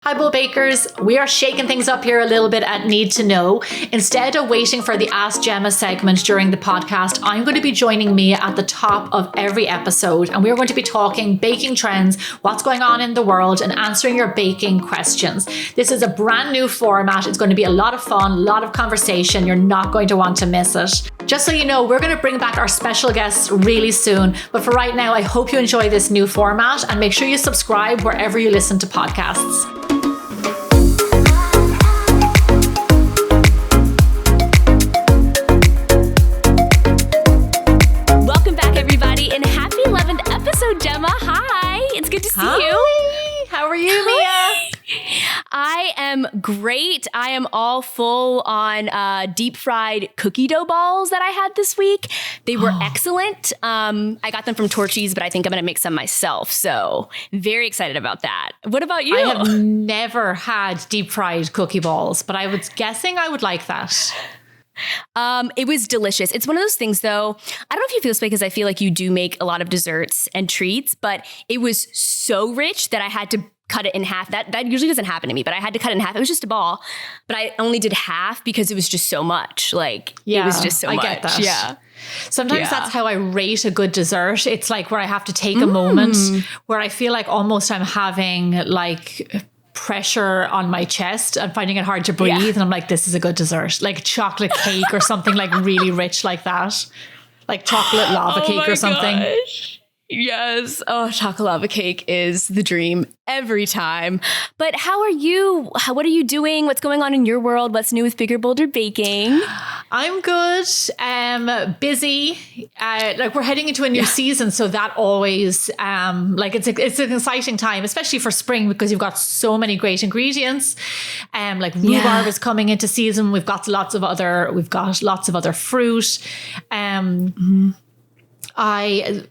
Hi, Bull Bakers. We are shaking things up here a little bit at Need to Know. Instead of waiting for the Ask Gemma segment during the podcast, I'm going to be joining Mia at the top of every episode, and we're going to be talking baking trends, what's going on in the world, and answering your baking questions. This is a brand new format. It's going to be a lot of fun, a lot of conversation. You're not going to want to miss it. Just so you know, we're going to bring back our special guests really soon. But for right now, I hope you enjoy this new format, and make sure you subscribe wherever you listen to podcasts. Gemma, hi. It's good to see you. How are you, Mia? I am great. I am all full on deep fried cookie dough balls that I had this week. They were excellent. I got them from Torchy's, but I think I'm going to make some myself. So very excited about that. What about you? I have never had deep fried cookie balls, but I was guessing I would like that. It was delicious. It's one of those things, though. I don't know if you feel this way because I feel like you do make a lot of desserts and treats, but it was so rich that I had to cut it in half. That usually doesn't happen to me, but I had to cut it in half. It was just a ball, but I only did half because it was just so much. It was just so much. I get that. Yeah. Sometimes that's how I rate a good dessert. It's like where I have to take a moment where I feel like almost I'm having pressure on my chest and finding it hard to breathe. And I'm like, this is a good dessert. Like chocolate cake or something like really rich like that. Like chocolate lava cake or something. Gosh. Yes. Oh, chocolate lava cake is the dream every time. But how are you? What are you doing? What's going on in your world? What's new with Bigger Bolder Baking? I'm good. Busy. We're heading into a new season, so that always it's an exciting time, especially for spring because you've got so many great ingredients. Rhubarb is coming into season. We've got lots of other fruit.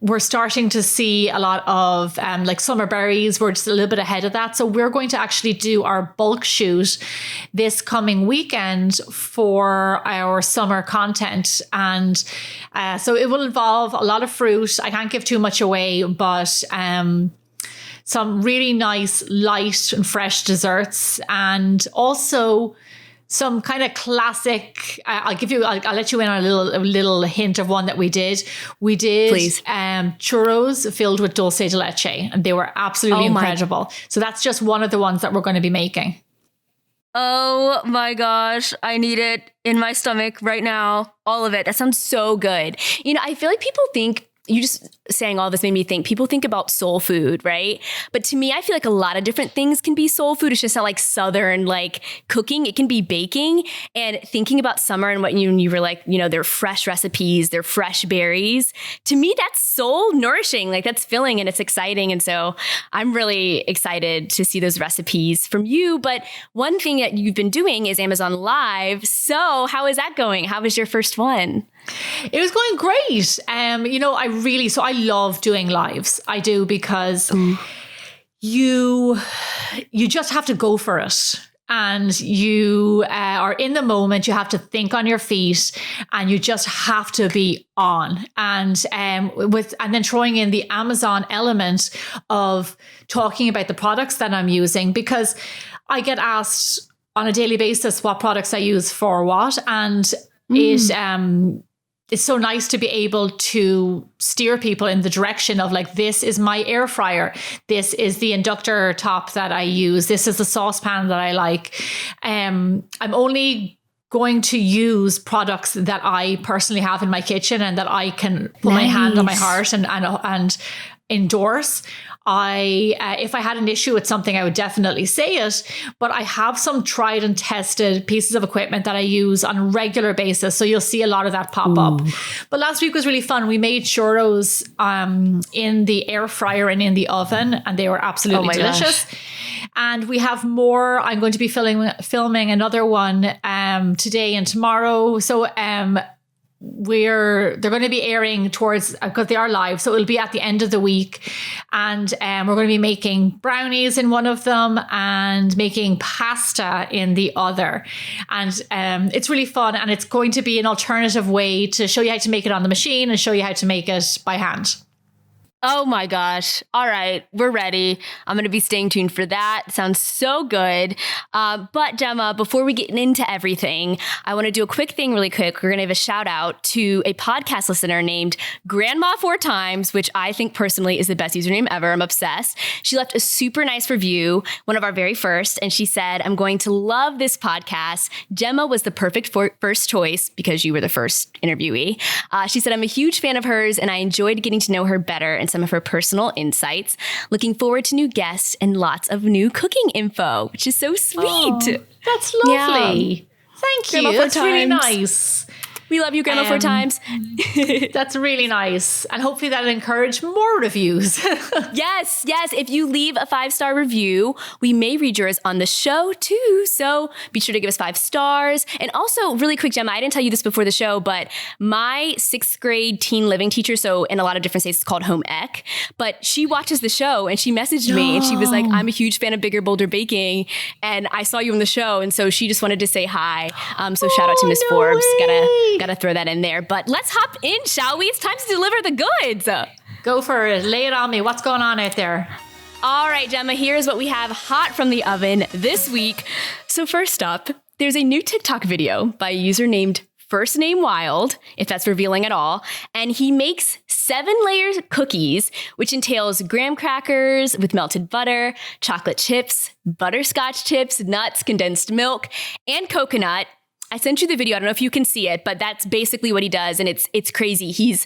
We're starting to see a lot of summer berries. We're just a little bit ahead of that. So we're going to actually do our bulk shoot this coming weekend for our summer content. And so it will involve a lot of fruit. I can't give too much away, but some really nice, light and fresh desserts, and also some kind of classic. I'll let you in on a little hint of one that we did. We did churros filled with dulce de leche, and they were absolutely incredible. So that's just one of the ones that we're going to be making. Oh my gosh, I need it in my stomach right now. All of it. That sounds so good. I feel like people think, you just saying all this made me think, people think about soul food, right? But to me, I feel like a lot of different things can be soul food. It's just not like Southern cooking. It can be baking. And thinking about summer and what you were like, they're fresh recipes, they're fresh berries. To me, that's soul nourishing. That's filling and it's exciting. And so I'm really excited to see those recipes from you. But one thing that you've been doing is Amazon Live. So how is that going? How was your first one? It was going great. I love doing lives. I do, because you just have to go for it. And you are in the moment. You have to think on your feet, and you just have to be on. And then throwing in the Amazon element of talking about the products that I'm using, because I get asked on a daily basis what products I use for what, and it's so nice to be able to steer people in the direction of this is my air fryer. This is the inductor top that I use. This is the saucepan that I like. I'm only going to use products that I personally have in my kitchen and that I can put my hand on my heart and endorse. If I had an issue with something, I would definitely say it, but I have some tried and tested pieces of equipment that I use on a regular basis. So you'll see a lot of that pop up. But last week was really fun. We made churros in the air fryer and in the oven, and they were absolutely delicious. Gosh. And we have more. I'm going to be filming another one today and tomorrow. So they're going to be airing towards, because they are live, so it'll be at the end of the week, and we're going to be making brownies in one of them and making pasta in the other, and it's really fun, and it's going to be an alternative way to show you how to make it on the machine and show you how to make it by hand. Oh my gosh. All right. We're ready. I'm going to be staying tuned for that. Sounds so good. But Gemma, before we get into everything, I want to do a quick thing really quick. We're going to give a shout out to a podcast listener named Grandma Four Times, which I think personally is the best username ever. I'm obsessed. She left a super nice review, one of our very first, and she said, I'm going to love this podcast. Gemma was the perfect first choice because you were the first interviewee. She said, I'm a huge fan of hers and I enjoyed getting to know her better and some of her personal insights. Looking forward to new guests and lots of new cooking info, which is so sweet. Oh, that's lovely. Yeah. Thank you. That's really nice. We love you, Grandma Four Times. That's really nice. And hopefully that'll encourage more reviews. Yes. If you leave a 5-star review, we may read yours on the show too. So be sure to give us 5 stars. And also, really quick, Gemma, I didn't tell you this before the show, but my 6th grade teen living teacher, so in a lot of different states, it's called home ec, but she watches the show and she messaged me and she was like, I'm a huge fan of Bigger Bolder Baking and I saw you on the show. And so she just wanted to say hi. So shout out to Miss Forbes. Gotta throw that in there. But let's hop in, shall we? It's time to deliver the goods. Go for it. Lay it on me. What's going on out there? All right, Gemma, here's what we have hot from the oven this week. So first up, there's a new TikTok video by a user named First Name Wild, if that's revealing at all. And he makes 7-layer cookies, which entails graham crackers with melted butter, chocolate chips, butterscotch chips, nuts, condensed milk, and coconut. I sent you the video. I don't know if you can see it, but that's basically what he does. And it's crazy. He's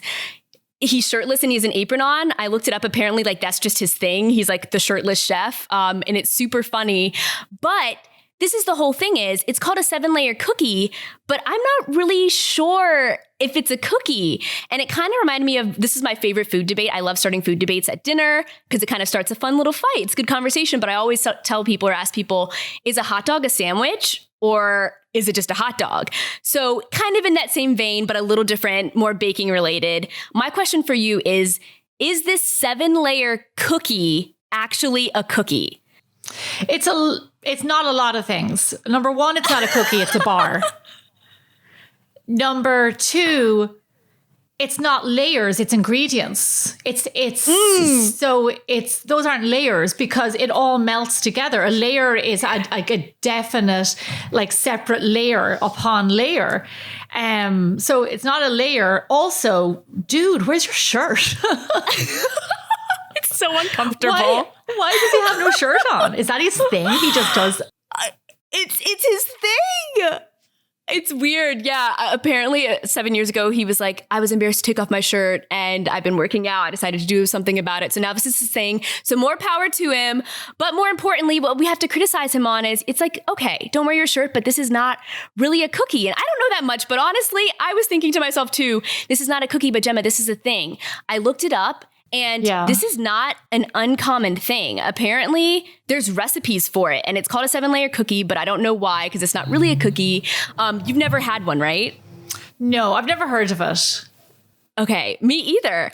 shirtless and he has an apron on. I looked it up. Apparently, like, that's just his thing. He's like the shirtless chef. And it's super funny. But this is the whole thing is it's called a 7-layer cookie, but I'm not really sure if it's a cookie. And it kind of reminded me of, this is my favorite food debate. I love starting food debates at dinner because it kind of starts a fun little fight. It's good conversation. But I always tell people or ask people, is a hot dog a sandwich or is it just a hot dog? So kind of in that same vein, but a little different, more baking related. My question for you is this 7-layer cookie actually a cookie? It's not a lot of things. Number one, it's not a cookie, it's a bar. Number two, it's not layers, it's ingredients. Those aren't layers because it all melts together. A layer is like a definite, like, separate layer upon layer. So it's not a layer. Also, dude, where's your shirt? It's so uncomfortable. Why does he have no shirt on? Is that his thing? He just does. It's his thing. It's weird. Yeah. Apparently 7 years ago, he was like, I was embarrassed to take off my shirt and I've been working out. I decided to do something about it. So now this is his thing. So more power to him. But more importantly, what we have to criticize him on is it's like, okay, don't wear your shirt, but this is not really a cookie. And I don't know that much, but honestly, I was thinking to myself too, this is not a cookie, but Gemma, this is a thing. I looked it up. And This is not an uncommon thing. Apparently, there's recipes for it. And it's called a 7-layer cookie, but I don't know why, because it's not really a cookie. You've never had one, right? No, I've never heard of it. Okay, me either.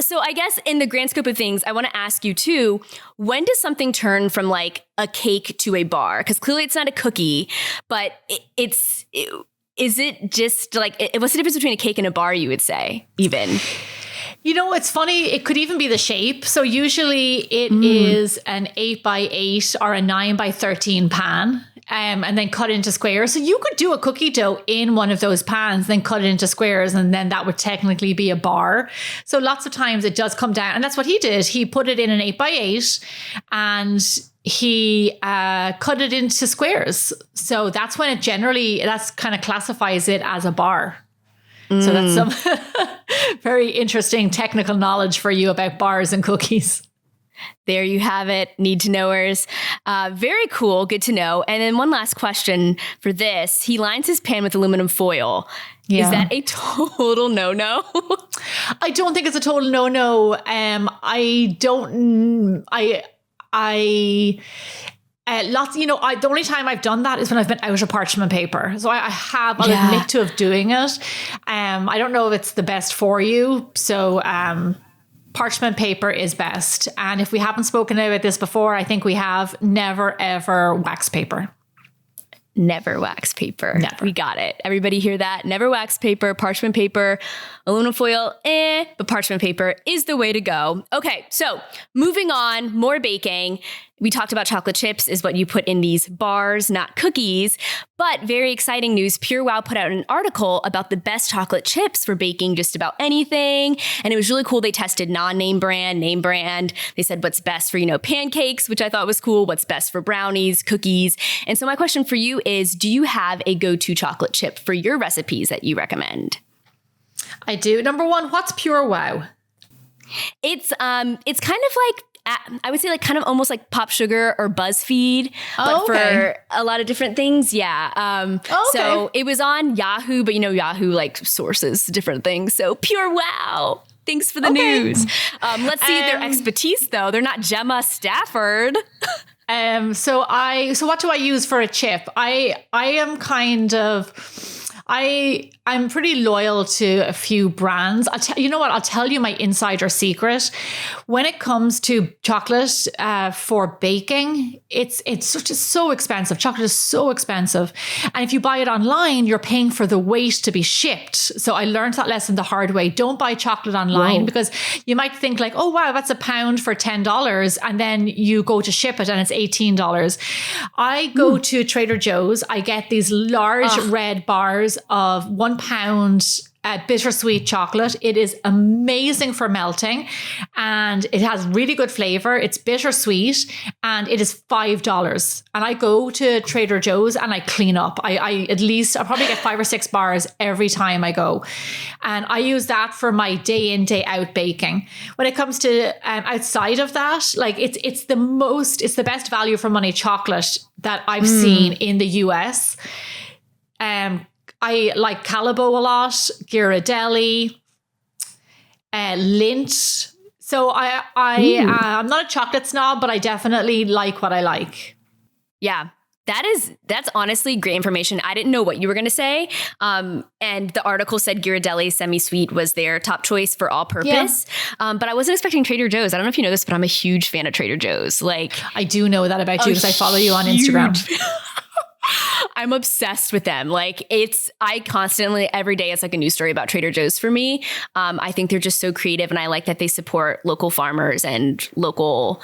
So I guess in the grand scope of things, I want to ask you too, when does something turn from like a cake to a bar? Because clearly it's not a cookie, but is it just like, what's the difference between a cake and a bar, you would say, even? You know, it's funny. It could even be the shape. So usually it is an 8x8 or a 9x13 pan. And then cut into squares. So you could do a cookie dough in one of those pans, then cut it into squares, and then that would technically be a bar. So lots of times it does come down, and that's what he did. He put it in an 8x8 and he cut it into squares. So that's when that's kind of classifies it as a bar. So that's some very interesting technical knowledge for you about bars and cookies. There you have it, need to knowers. Very cool, good to know. And then one last question for this. He lines his pan with aluminum foil. Yeah. Is that a total no-no? I don't think it's a total no-no. The only time I've done that is when I've been out of parchment paper. So I'll admit to doing it. I don't know if it's the best for you. So parchment paper is best. And if we haven't spoken about this before, I think we have never, ever wax paper. Never wax paper. Never. We got it. Everybody hear that? Never wax paper, parchment paper, aluminum foil, but parchment paper is the way to go. Okay, so moving on, more baking. We talked about chocolate chips is what you put in these bars, not cookies. But very exciting news. Pure Wow put out an article about the best chocolate chips for baking just about anything. And it was really cool. They tested non-name brand, name brand. They said what's best for, pancakes, which I thought was cool. What's best for brownies, cookies. And so my question for you is, do you have a go-to chocolate chip for your recipes that you recommend? I do. Number one, what's Pure Wow? It's kind of like, I would say like kind of almost like Pop Sugar or BuzzFeed, but for a lot of different things. Yeah. So it was on Yahoo, but Yahoo like sources different things. So Pure Wow. Thanks for the news. Let's see their expertise though. They're not Gemma Stafford. So what do I use for a chip? I am kind of... I'm pretty loyal to a few brands. I'll tell you my insider secret. When it comes to chocolate for baking, it's so expensive. Chocolate is so expensive. And if you buy it online, you're paying for the weight to be shipped. So I learned that lesson the hard way. Don't buy chocolate online because you might think like, oh, wow, that's a pound for $10. And then you go to ship it and it's $18. I go to Trader Joe's. I get these large red bars of 1 pound bittersweet chocolate. It is amazing for melting and it has really good flavor. It's bittersweet and it is $5. And I go to Trader Joe's and I clean up. I'll probably get 5 or 6 bars every time I go. And I use that for my day in, day out baking. When it comes to outside of that, like it's the best value for money chocolate that I've seen in the US. I like Calabo a lot, Ghirardelli, Lindt. So I'm not a chocolate snob, but I definitely like what I like. Yeah. That's honestly great information. I didn't know what you were going to say. And the article said Ghirardelli semi-sweet was their top choice for all purpose. Yeah. But I wasn't expecting Trader Joe's. I don't know if you know this, but I'm a huge fan of Trader Joe's. Like, I do know that about you because I follow you on Instagram. I'm obsessed with them. Like I constantly, every day it's like a new story about Trader Joe's for me. I think they're just so creative and I like that they support local farmers and local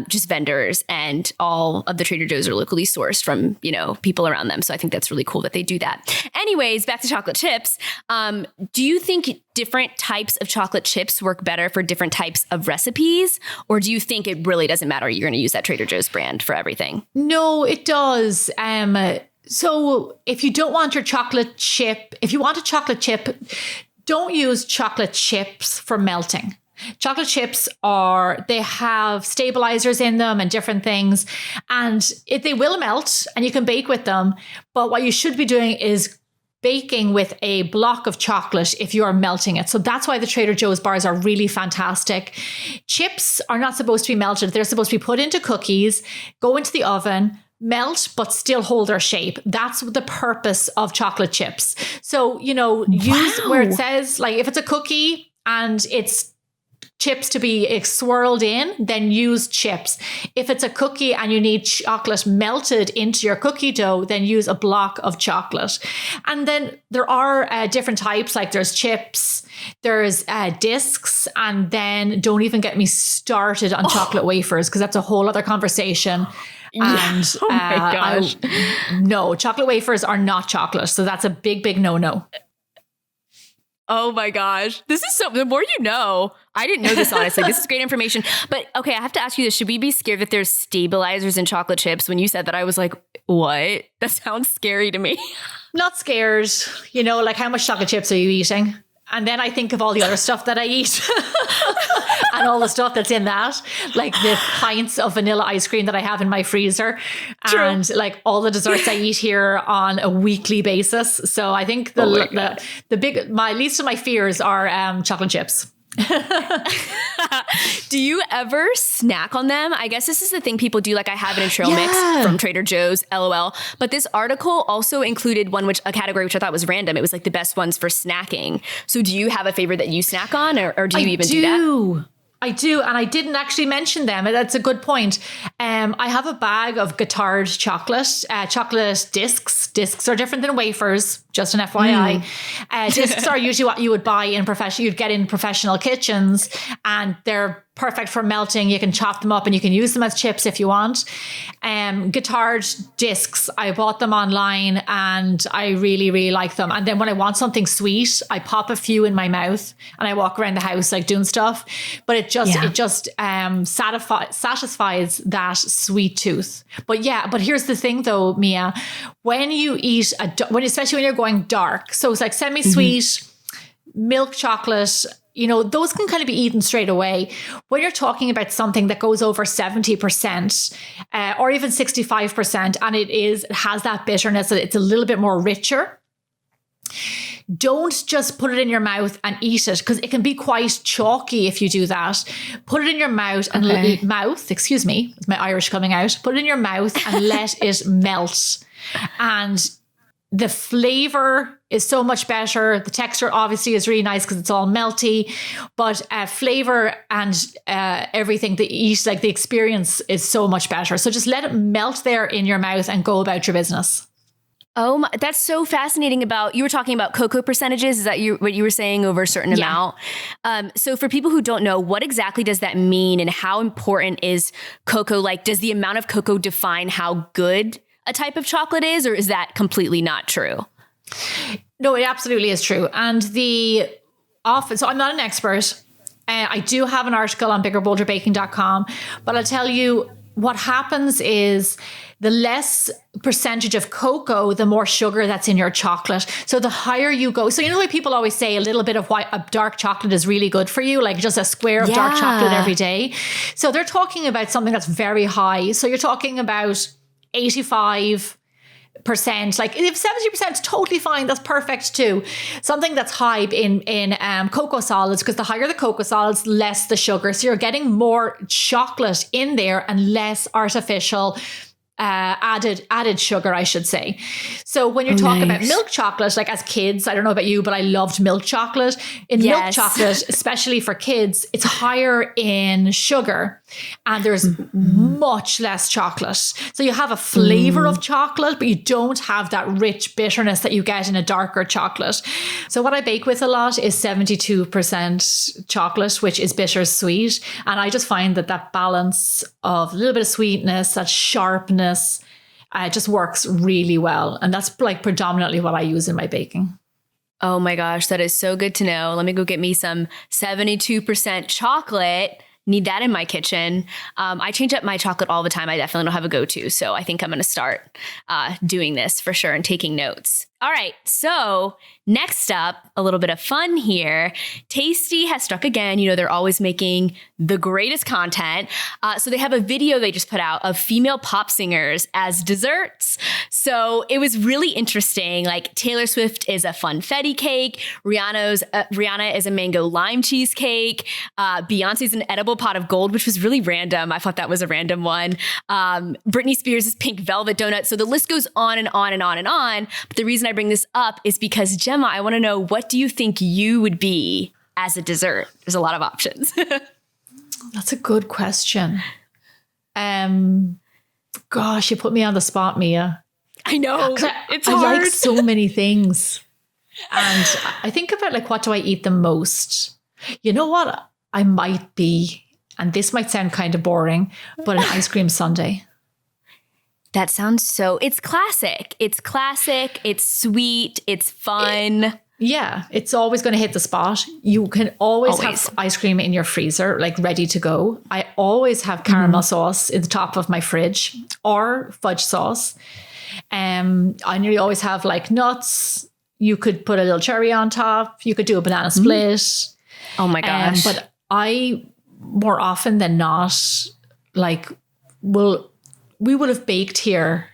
just vendors, and all of the Trader Joe's are locally sourced from, people around them. So I think that's really cool that they do that. Anyways, back to chocolate chips. Do you think different types of chocolate chips work better for different types of recipes? Or do you think it really doesn't matter? You're going to use that Trader Joe's brand for everything? No, it does. So if you don't want your chocolate chip, if you want a chocolate chip, don't use chocolate chips for melting. Chocolate chips they have stabilizers in them and different things, and they will melt and you can bake with them. But what you should be doing is baking with a block of chocolate if you are melting it. So that's why the Trader Joe's bars are really fantastic. Chips are not supposed to be melted. They're supposed to be put into cookies, go into the oven, melt, but still hold their shape. That's the purpose of chocolate chips. So, use where it says, like if it's a cookie and it's chips to be swirled in, then use chips. If it's a cookie and you need chocolate melted into your cookie dough, then use a block of chocolate. And then there are different types, like there's chips, there's discs, and then don't even get me started on chocolate wafers because that's a whole other conversation. And oh my gosh. No, chocolate wafers are not chocolate. So that's a big, big no-no. Oh my gosh. This is the more you know. I didn't know this, honestly. This is great information. But okay, I have to ask you this. Should we be scared that there's stabilizers in chocolate chips? When you said that, I was like, what? That sounds scary to me. Not scared. Like how much chocolate chips are you eating? And then I think of all the other stuff that I eat and all the stuff that's in that, like the pints of vanilla ice cream that I have in my freezer. True. And like all the desserts I eat here on a weekly basis. So I think the least of my fears are chocolate chips. Do you ever snack on them? I guess this is the thing people do. Like I have it in trail mix from Trader Joe's, LOL. But this article also included a category which I thought was random. It was like the best ones for snacking. So do you have a favorite that you snack on, or do you even do that? I do, and I didn't actually mention them. That's a good point. I have a bag of Guittard chocolate discs. Discs are different than wafers, just an FYI. Discs are usually what you would buy you'd get in professional kitchens, and they're perfect for melting. You can chop them up and you can use them as chips if you want. Guittard discs, I bought them online and I really, really like them. And then when I want something sweet, I pop a few in my mouth and I walk around the house like doing stuff. But it just satisfies that sweet tooth. But here's the thing though, Mia, when you eat especially when you're going dark, so it's like semi-sweet, milk chocolate, those can kind of be eaten straight away. When you're talking about something that goes over 70% or even 65%, and it has that bitterness, it's a little bit more richer. Don't just put it in your mouth and eat it, because it can be quite chalky if you do that. Put it in your mouth and excuse me, it's my Irish coming out. Put it in your mouth and let it melt. And the flavor is so much better. The texture obviously is really nice because it's all melty, but flavor and everything that you eat, like the experience is so much better. So just let it melt there in your mouth and go about your business. Oh, that's so fascinating. You were talking about cocoa percentages. Is that what you were saying, over a certain amount? So for people who don't know, what exactly does that mean, and how important is cocoa? Like, does the amount of cocoa define how good a type of chocolate is, or is that completely not true? No, it absolutely is true. And so I'm not an expert. I do have an article on biggerbolderbaking.com, but I'll tell you what happens is the less percentage of cocoa, the more sugar that's in your chocolate. So the higher you go. So the way people always say a little bit of dark chocolate is really good for you, like just a square of dark chocolate every day. So they're talking about something that's very high. So you're talking about 85%. Like if 70% is totally fine, that's perfect too. Something that's high in cocoa solids, because the higher the cocoa solids, less the sugar. So you're getting more chocolate in there and less artificial added sugar, I should say. So when you're talking about milk chocolate, like as kids, I don't know about you, but I loved milk chocolate. Milk chocolate, especially for kids, it's higher in sugar and there's much less chocolate. So you have a flavor of chocolate, but you don't have that rich bitterness that you get in a darker chocolate. So what I bake with a lot is 72% chocolate, which is bittersweet. And I just find that balance of a little bit of sweetness, that sharpness, just works really well. And that's like predominantly what I use in my baking. Oh my gosh, that is so good to know. Let me go get me some 72% chocolate. Need that in my kitchen. I change up my chocolate all the time. I definitely don't have a go-to. So I think I'm going to start doing this for sure and taking notes. All right. So next up, a little bit of fun here. Tasty has struck again. They're always making the greatest content. So they have a video they just put out of female pop singers as desserts. So it was really interesting. Like Taylor Swift is a funfetti cake. Rihanna is a mango lime cheesecake. Beyonce's an edible pot of gold, which was really random. I thought that was a random one. Britney Spears is pink velvet donut. So the list goes on and on and on and on. But the reason I bring this up is because, Gemma, I want to know, what do you think you would be as a dessert? There's a lot of options. That's a good question. Gosh, you put me on the spot, Mia. I know. It's hard. I like so many things. And I think about like, what do I eat the most? You know what I might be, and this might sound kind of boring, but an ice cream sundae. That sounds it's classic. It's classic. It's sweet. It's fun. Yeah, it's always going to hit the spot. You can always have ice cream in your freezer, like ready to go. I always have caramel sauce in the top of my fridge, or fudge sauce. I nearly always have like nuts. You could put a little cherry on top. You could do a banana split. Oh my gosh. But I, more often than not, like we would have baked here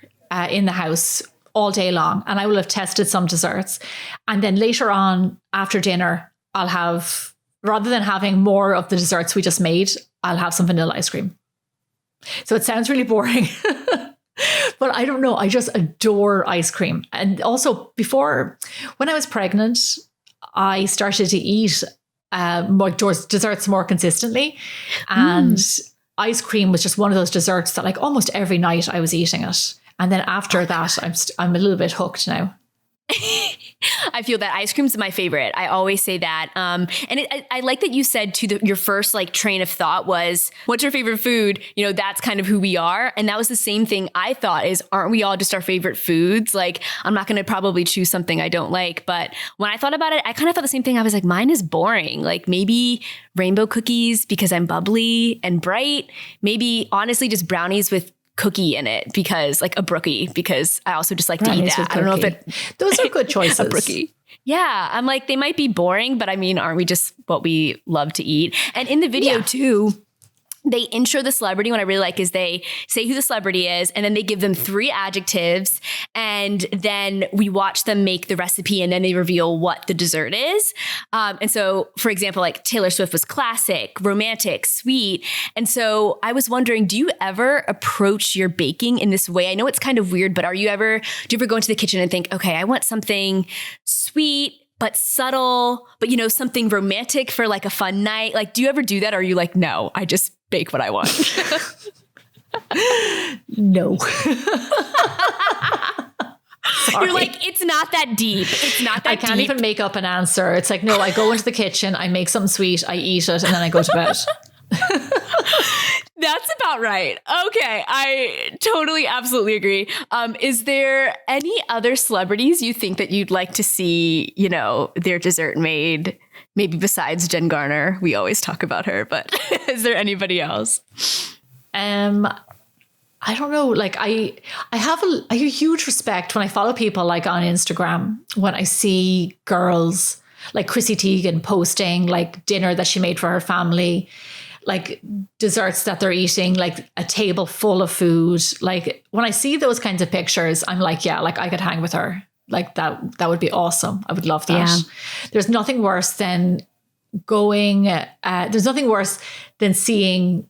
in the house all day long, and I will have tested some desserts. And then later on after dinner, I'll have, rather than having more of the desserts we just made, I'll have some vanilla ice cream. So it sounds really boring, but I don't know. I just adore ice cream. And also when I was pregnant, I started to eat more desserts more consistently. And ice cream was just one of those desserts that like almost every night I was eating it. And then after that, I'm a little bit hooked now. I feel that ice cream's my favorite. I always say that. And I like that you said your first like train of thought was, what's your favorite food? You know, that's kind of who we are. And that was the same thing I thought is, aren't we all just our favorite foods? Like, I'm not going to probably choose something I don't like. But when I thought about it, I kind of thought the same thing. I was like, mine is boring. Like maybe rainbow cookies because I'm bubbly and bright. Maybe honestly just brownies with cookie in it because like a brookie, because I also just like to eat that. I don't know if those are good choices. A brookie. Yeah. I'm like, they might be boring, but I mean, aren't we just what we love to eat? And in the video too, they intro the celebrity. What I really like is they say who the celebrity is, and then they give them 3 adjectives, and then we watch them make the recipe, and then they reveal what the dessert is. And so, for example, like Taylor Swift was classic, romantic, sweet. And so I was wondering, do you ever approach your baking in this way? I know it's kind of weird, but do you ever go into the kitchen and think, okay, I want something sweet, but subtle, but you know, something romantic for like a fun night? Like, do you ever do that? Or are you like, no, I just bake what I want? No. You're like, it's not that deep. It's not that deep. I can't even make up an answer. It's like, no, I go into the kitchen, I make something sweet, I eat it, and then I go to bed. That's about right. Okay. I totally, absolutely agree. Is there any other celebrities you think that you'd like to see, you know, their dessert made? Maybe besides Jen Garner. We always talk about her, but is there anybody else? I don't know. Like I have a huge respect when I follow people like on Instagram, when I see girls like Chrissy Teigen posting like dinner that she made for her family, like desserts that they're eating, like a table full of food. Like when I see those kinds of pictures, I'm like, yeah, like I could hang with her. Like that would be awesome. I would love that. Yeah. There's nothing worse than there's nothing worse than seeing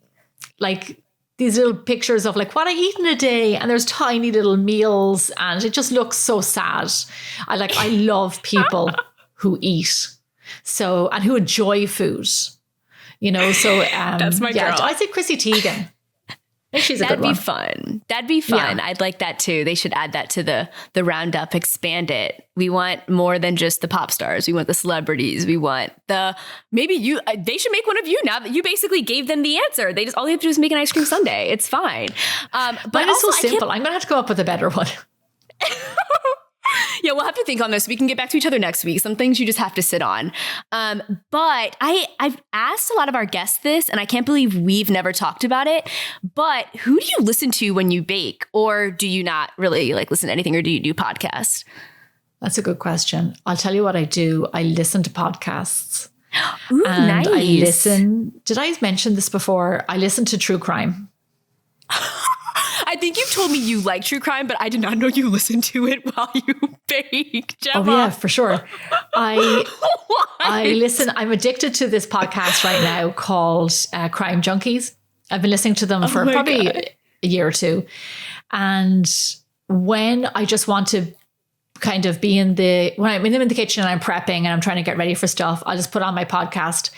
like these little pictures of like what I eat in a day, and there's tiny little meals, and it just looks so sad. I love people who eat and who enjoy food. You know, so that's my girl. I say Chrissy Teigen. I think she's a good one. That'd be fun. Yeah. I'd like that too. They should add that to the roundup, expand it. We want more than just the pop stars. We want the celebrities. We want they should make one of you now that you basically gave them the answer. All they have to do is make an ice cream sundae. It's fine. But it's so simple. I'm going to have to come up with a better one. Yeah, we'll have to think on this. We can get back to each other next week. Some things you just have to sit on. But I've asked a lot of our guests this, and I can't believe we've never talked about it. But who do you listen to when you bake? Or do you not really like listen to anything, or do you do podcasts? That's a good question. I'll tell you what I do. I listen to podcasts. Ooh, and nice. Did I mention this before? I listen to true crime. I think you've told me you like true crime, but I did not know you listened to it while you bake, Gemma. Oh yeah, for sure. I listen. I'm addicted to this podcast right now called Crime Junkies. I've been listening to them for probably a year or two. And when I just want to kind of when I'm in the kitchen and I'm prepping and I'm trying to get ready for stuff, I'll just put on my podcast.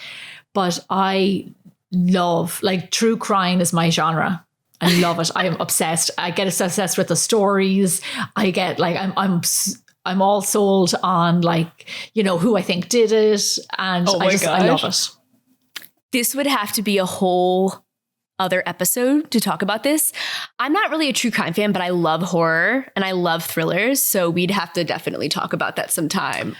But I love, like, true crime is my genre. I love it. I am obsessed. I get obsessed with the stories. I get like, I'm all sold on, like, you know, who I think did it. And I love it. This would have to be a whole other episode to talk about this. I'm not really a true crime fan, but I love horror and I love thrillers. So we'd have to definitely talk about that sometime.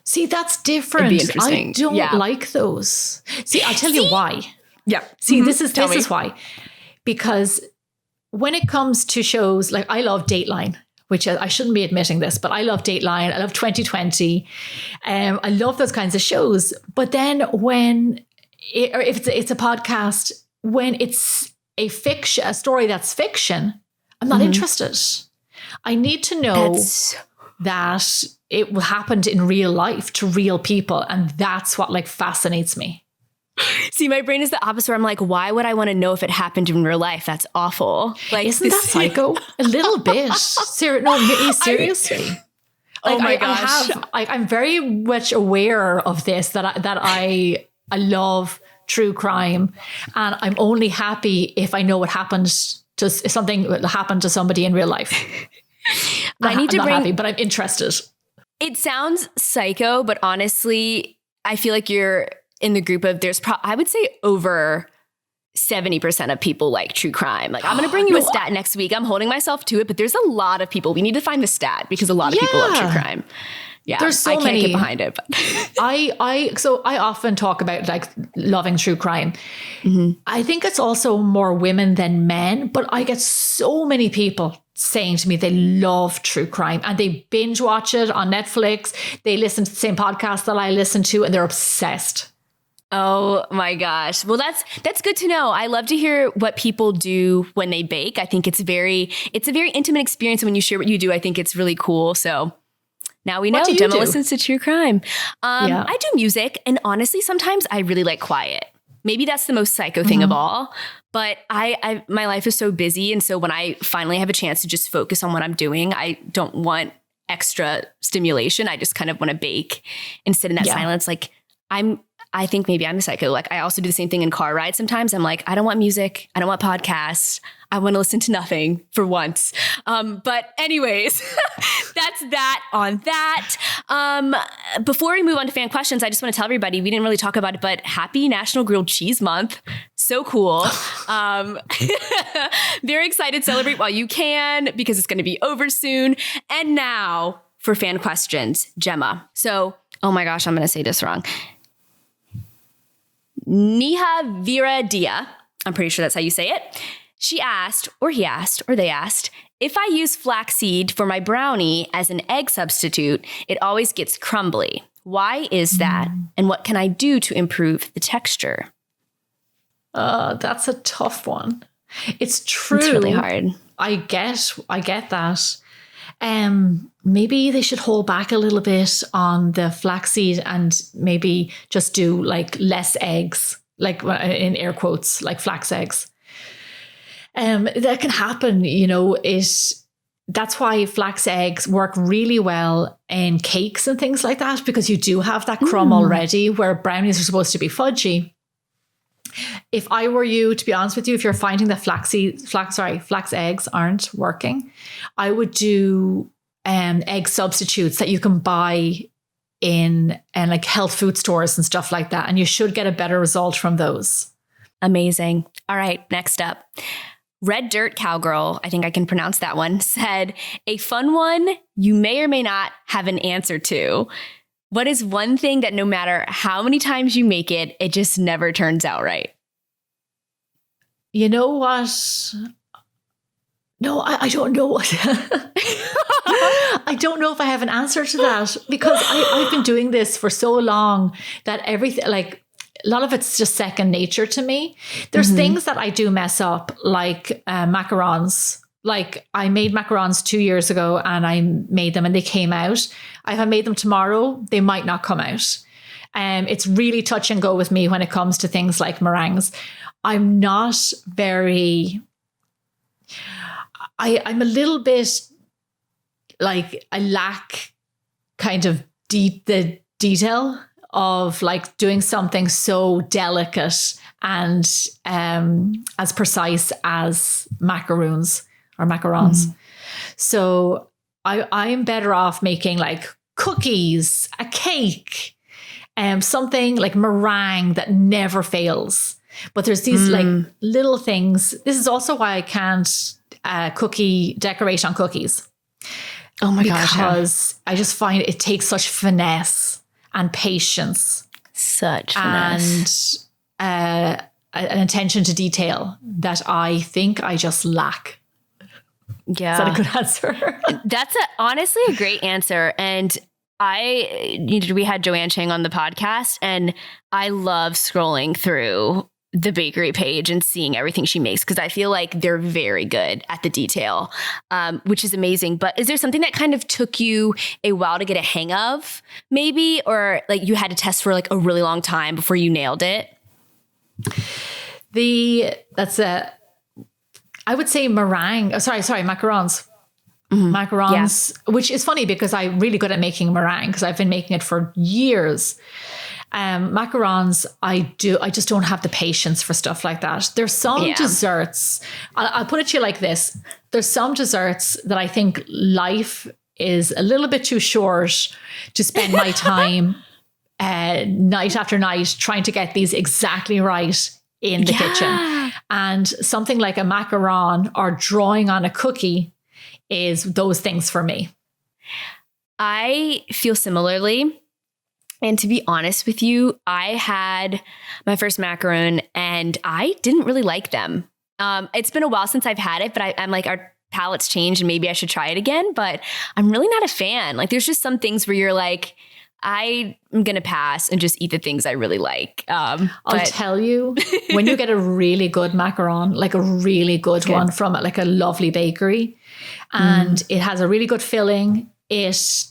See, that's different. It'd be interesting. I don't like those. See, I'll tell you why. Yeah. See, this is why. Because when it comes to shows, like, I love Dateline, which I shouldn't be admitting this, but I love Dateline. I love 2020. I love those kinds of shows. But then if it's a podcast, when it's a story that's fiction, I'm not interested. I need to know that it happened in real life to real people. And that's what, like, fascinates me. See, my brain is the opposite. Where I'm like, why would I want to know if it happened in real life? That's awful. Like, isn't that psycho? A little bit. Seriously. Oh my gosh. I'm very much aware of this, that I I love true crime, and I'm only happy if I know what happened to if something happened to somebody in real life. I'm not happy, but I'm interested. It sounds psycho, but honestly, I feel like you're in the group of I would say over 70% of people like true crime. Like, I'm going to bring you a stat next week. I'm holding myself to it, but there's a lot of people. We need to find the stat because a lot of people love true crime. Yeah, there's so I can't many. get behind it. But I often talk about like loving true crime. I think it's also more women than men, but I get so many people saying to me they love true crime and they binge watch it on Netflix. They listen to the same podcast that I listen to and they're obsessed. Oh my gosh. Well, that's good to know. I love to hear what people do when they bake. I think it's a very intimate experience. And when you share what you do, I think it's really cool. So now we know Gemma listens to true crime. I do music, and honestly, sometimes I really like quiet. Maybe that's the most psycho thing of all. But I my life is so busy, and so when I finally have a chance to just focus on what I'm doing, I don't want extra stimulation. I just kind of want to bake and sit in that silence. Like I think maybe I'm a psycho. Like, I also do the same thing in car rides. Sometimes I'm like, I don't want music. I don't want podcasts. I want to listen to nothing for once. But anyways, that's that on that. Before we move on to fan questions, I just want to tell everybody, we didn't really talk about it, but happy National Grilled Cheese Month. So cool. Very excited. Celebrate while you can, because it's going to be over soon. And now for fan questions, Gemma. So, oh my gosh, I'm going to say this wrong. Niha Vera Dia, I'm pretty sure that's how you say it. She asked, or he asked, or they asked, if I use flaxseed for my brownie as an egg substitute, it always gets crumbly. Why is that? And what can I do to improve the texture? That's a tough one. It's true. It's really hard. I get that. Maybe they should hold back a little bit on the flaxseed and maybe just do like less eggs, like in air quotes, like flax eggs. That can happen, that's why flax eggs work really well in cakes and things like that, because you do have that crumb already, where brownies are supposed to be fudgy. If I were you, to be honest with you, if you're finding that flax eggs aren't working, I would do egg substitutes that you can buy in like health food stores and stuff like that. And you should get a better result from those. Amazing. All right, next up. Red Dirt Cowgirl, I think I can pronounce that one, said, a fun one you may or may not have an answer to. What is one thing that no matter how many times you make it, it just never turns out right? You know what? No, I don't know what. I don't know if I have an answer to that, because I've been doing this for so long that everything, like a lot of it's just second nature to me. There's things that I do mess up, like macarons. Like, I made macarons 2 years ago and I made them and they came out. If I made them tomorrow, they might not come out. It's really touch and go with me when it comes to things like meringues. I'm not very... I'm a little bit like, I lack kind of the detail of like doing something so delicate and as precise as macaroons or macarons. So I'm better off making like cookies, a cake, something like meringue that never fails. But there's these like little things. This is also why I can't decorate on cookies. Oh my gosh. Because I just find it takes such finesse and patience. Such finesse. And an attention to detail that I think I just lack. Yeah. Is that a good answer? That's honestly a great answer. And we had Joanne Chang on the podcast, and I love scrolling through the bakery page and seeing everything she makes, because I feel like they're very good at the detail, which is amazing. But is there something that kind of took you a while to get a hang of, maybe, or like you had to test for like a really long time before you nailed it? I would say macarons. Macarons, which is funny because I'm really good at making meringue because I've been making it for years. Macarons, I just don't have the patience for stuff like that. There's some desserts, I'll put it to you like this. There's some desserts that I think life is a little bit too short to spend my time night after night trying to get these exactly right in the kitchen. And something like a macaron or drawing on a cookie is those things for me. I feel similarly. And to be honest with you, I had my first macaron and I didn't really like them. It's been a while since I've had it, but I'm like, our palate's changed and maybe I should try it again. But I'm really not a fan. Like there's just some things where you're like, I'm going to pass and just eat the things I really like. I'll tell you, when you get a really good macaron, like a really good one from like a lovely bakery, and it has a really good filling, it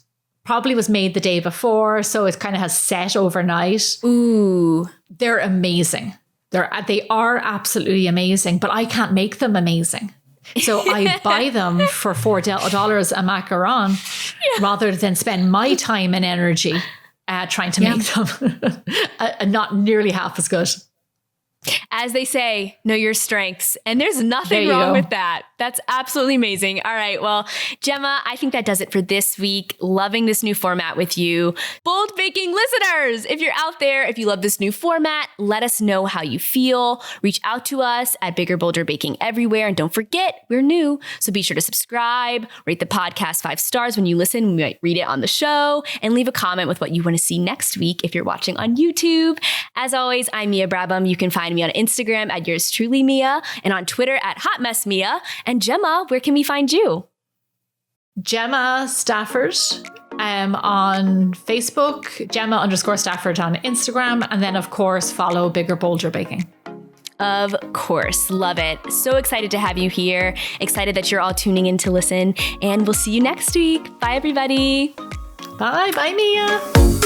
probably was made the day before, so it kind of has set overnight. Ooh. They're amazing. They are absolutely amazing, but I can't make them amazing. So I buy them for $4 a macaron rather than spend my time and energy trying to make them not nearly half as good. As they say, know your strengths. And there's nothing wrong with that. That's absolutely amazing. All right. Well, Gemma, I think that does it for this week. Loving this new format with you. Bold Baking listeners, if you're out there, if you love this new format, let us know how you feel. Reach out to us at Bigger Bolder Baking everywhere. And don't forget, we're new. So be sure to subscribe, rate the podcast 5 stars when you listen. We might read it on the show, and leave a comment with what you want to see next week if you're watching on YouTube. As always, I'm Mia Brabham. You can find me on Instagram at yours truly Mia, and on Twitter at Hot Mess Mia. And Gemma, where can we find you? Gemma Stafford on Facebook, Gemma_Stafford on Instagram, and then of course follow Bigger Bolder Baking. Of course. Love it. So excited to have you here. Excited that you're all tuning in to listen, and we'll see you next week. Bye, everybody. Bye. Bye, Mia.